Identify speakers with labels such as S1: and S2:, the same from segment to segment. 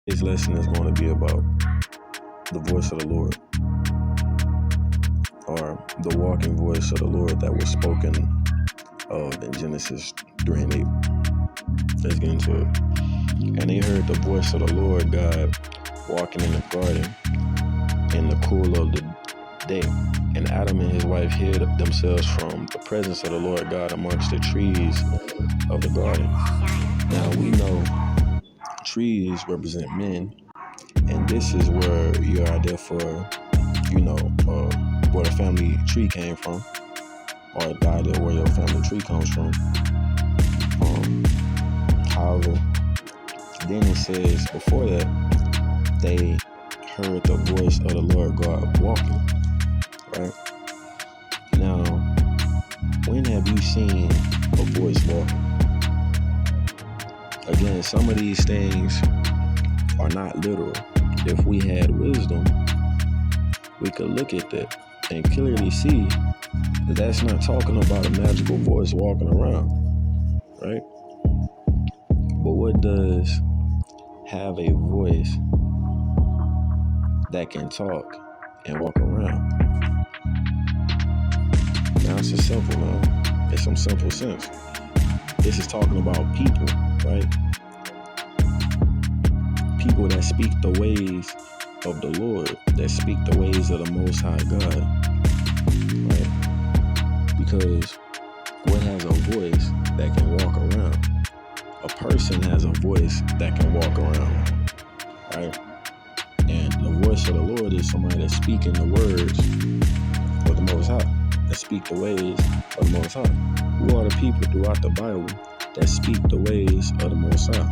S1: Today's lesson is going to be about the voice of the Lord, or the walking voice of the Lord that was spoken of in Genesis 3 and 8. Let's get into it. And they heard the voice of the Lord God walking in the garden in the cool of the day. And Adam and his wife hid themselves from the presence of the Lord God amongst the trees of the garden. Now we know trees represent men, and this is where your idea for, where the family tree came from, or the idea where your family tree comes from. However, then it says before that, they heard the voice of the Lord God walking, right? Now, when have you seen a voice walking? Again, some of these things are not literal. If we had wisdom, we could look at that and clearly see that that's not talking about a magical voice walking around, right? But what does have a voice that can talk and walk around? Now it's just simple, man. It's some simple sense. This is talking about people, right? People that speak the ways of the Lord, that speak the ways of the Most High God, right? Because what has a voice that can walk around? A person has a voice that can walk around, right? And the voice of the Lord is somebody that's speaking the words of the Most High, that speak the ways of the Most High. Who are the people throughout the Bible that speak the ways of the Most High?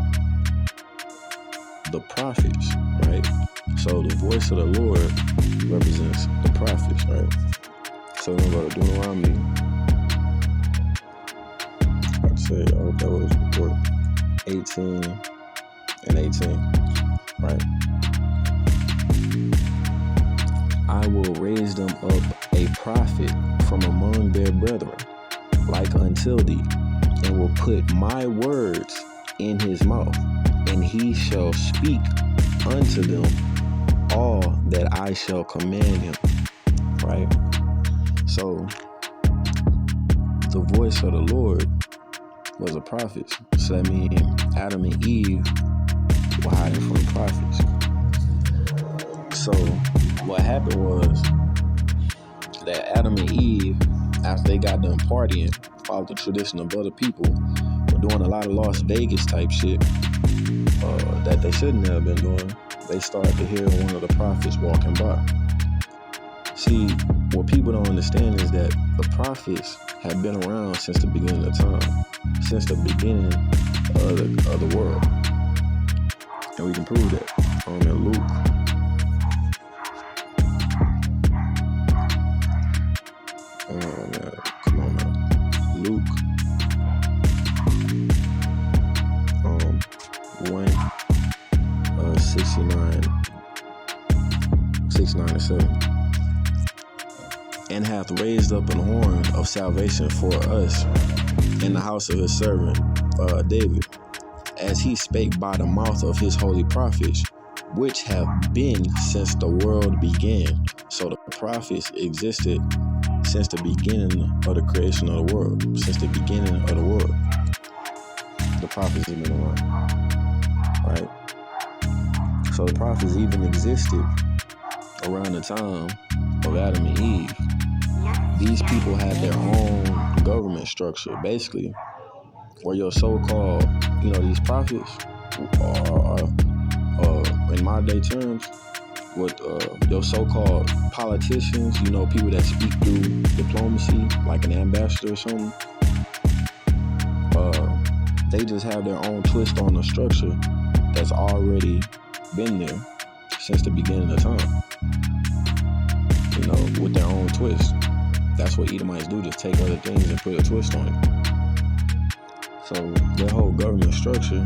S1: The prophets, right? So the voice of the Lord represents the prophets, right? So we're going to go to Deuteronomy. I'd say, I hope that was report 18 and 18, right? I will raise them up a prophet from among their brethren, like unto thee, and will put my words in his mouth, and he shall speak unto them all that I shall command him, right? So the voice of the Lord was a prophet. So that means Adam and Eve were hiding from the prophets. So what happened was that Adam and Eve, after they got done partying, followed the tradition of other people, were doing a lot of Las Vegas type shit that they shouldn't have been doing. They started to hear one of the prophets walking by. See, what people don't understand is that the prophets have been around since the beginning of time, since the beginning of the world. And we can prove that in Luke. Come on now. Luke 69 and 7. And hath raised up an horn of salvation for us in the house of his servant David, as he spake by the mouth of his holy prophets, which have been since the world began. So the prophets existed since the beginning of the creation of the world. Since the beginning of the world, the prophets have been around, right? So the prophets even existed around the time of Adam and Eve. These people had their own government structure, basically, where your so-called, these prophets are in modern day terms, with your so-called politicians, people that speak through diplomacy, like an ambassador or something. They just have their own twist on the structure that's already been there since the beginning of time, with their own twist. That's what Edomites do, just take other things and put a twist on it. So their whole government structure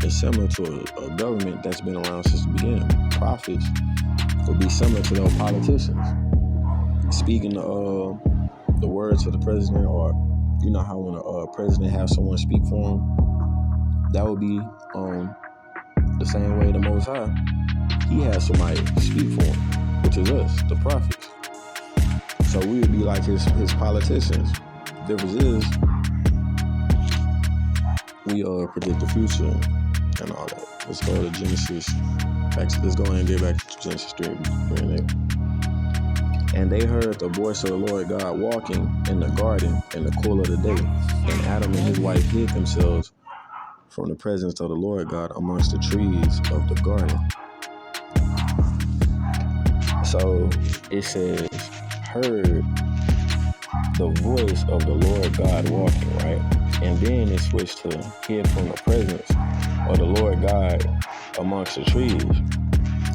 S1: is similar to a government that's been around since the beginning. Prophets would be similar to those politicians, speaking the words of the president, or how when a president has someone speak for him, that would be the same way the Most High, he has somebody speak for him, which is us, the prophets. So we would be like his politicians. The difference is we predict the future and all that. Let's go to Genesis. Let's go ahead and get back to Genesis 3. And they heard the voice of the Lord God walking in the garden in the cool of the day. And Adam and his wife hid themselves from the presence of the Lord God amongst the trees of the garden. So it says, heard the voice of the Lord God walking, right? And then it switched to hid from the presence of the Lord God amongst the trees.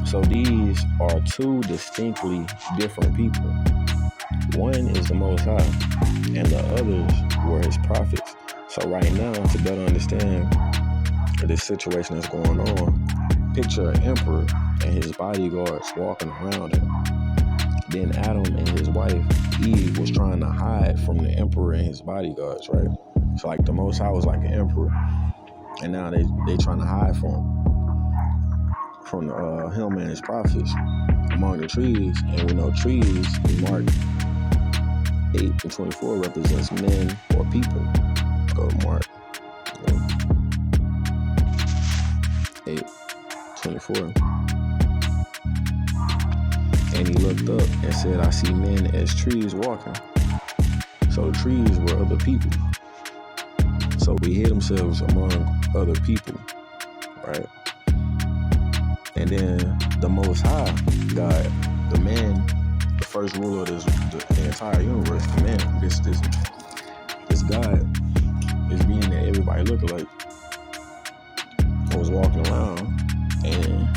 S1: So these are two distinctly different people. One is the Most High, and the others were his prophets. So right now, to better understand this situation that's going on, picture an emperor and his bodyguards walking around him. Then Adam and his wife, Eve, was trying to hide from the emperor and his bodyguards, right? So like the Most High was like an emperor, and now they trying to hide from him and his prophets among the trees. And we know trees in Mark 8:24 represents men or people. Go to Mark 8:24. And he looked up and said, I see men as trees walking. So the trees were other people. So we hid themselves among other people, right? And then the Most High, God, the man, the first ruler of the entire universe, the man, this God, this being that everybody looked like, was walking around, and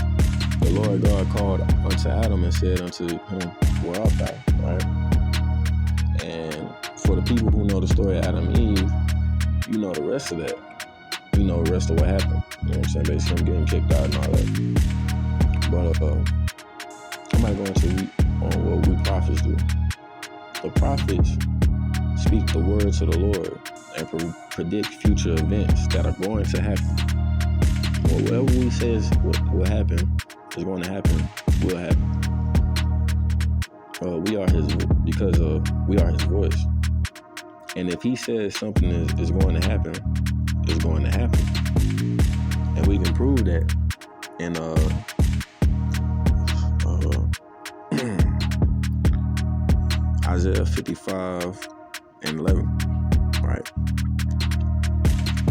S1: the Lord God called unto Adam and said unto him, where art thou, right? And for the people who know the story of Adam and Eve, you know the rest of that. You know the rest of what happened. You know what I'm saying? Basically him getting kicked out and all that. But I'm not going to read on what we prophets do. The prophets speak the words of the Lord and predict future events that are going to happen. Whatever we say will happen, is going to happen, will happen. We are his voice. And if he says something is going to happen, it's going to happen. And we can prove that in Isaiah 55:11, right?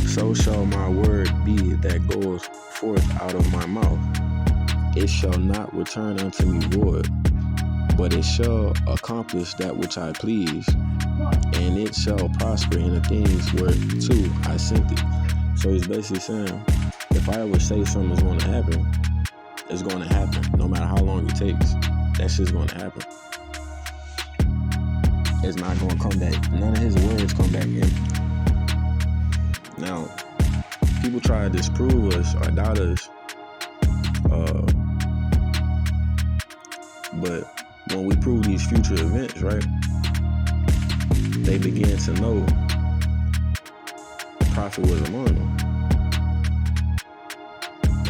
S1: So shall my word be that goes forth out of my mouth. It shall not return unto me void, but it shall accomplish that which I please, and it shall prosper in the things whereto I sent it. So he's basically saying, if I ever say something is going to happen, it's going to happen, no matter how long it takes. That shit's going to happen. It's not going to come back. None of his words come back empty. Now, people try to disprove us or doubt us, but when we prove these future events, right, they begin to know the prophet was among them.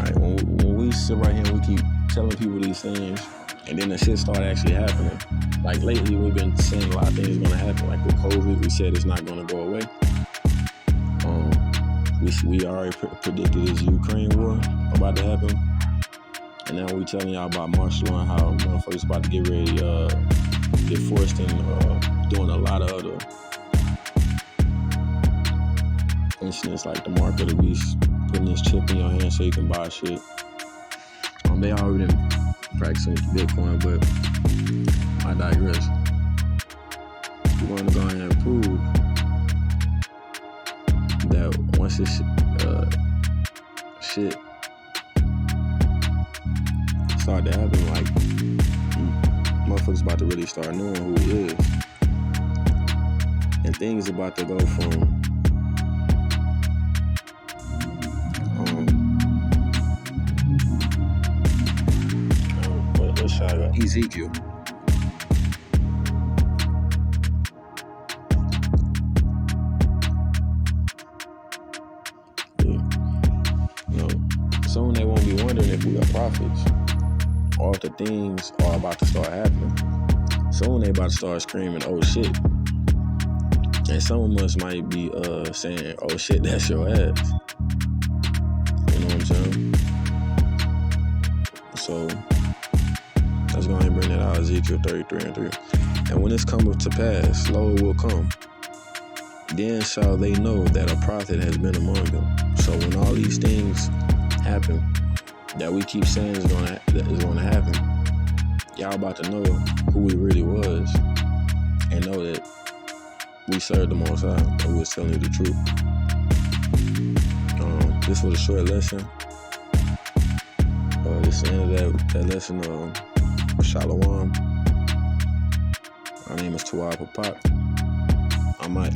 S1: Right? When we sit right here and we keep telling people these things, and then the shit start actually happening. Like lately, we've been saying a lot of things going to happen. Like with COVID, we said it's not going to go away. We already predicted this Ukraine war about to happen. And now we telling y'all about martial law and how motherfuckers about to get ready to get forced in doing a lot of other incidents like the mark of the beast, putting this chip in your hand so you can buy shit. They already been practicing Bitcoin, but I digress. We're going to go ahead and prove that once this shit start to happen, like motherfuckers about to really start knowing who he is, and things about to go from Ezekiel. Soon they won't be prophets, all the things are about to start happening. Soon they about to start screaming, oh shit. And some of us might be saying, oh shit, that's your ass. You know what I'm saying? So let's go ahead and bring that out, Ezekiel 33:3. And when this cometh to pass, lo, it will come. Then shall they know that a prophet has been among them. So when all these things happen that we keep saying is gonna happen, y'all about to know who we really was and know that we served the Most High and we was telling you the truth. This was a short lesson. This is the end of that lesson. Shalom. My name is Tawab Papak. I'm out.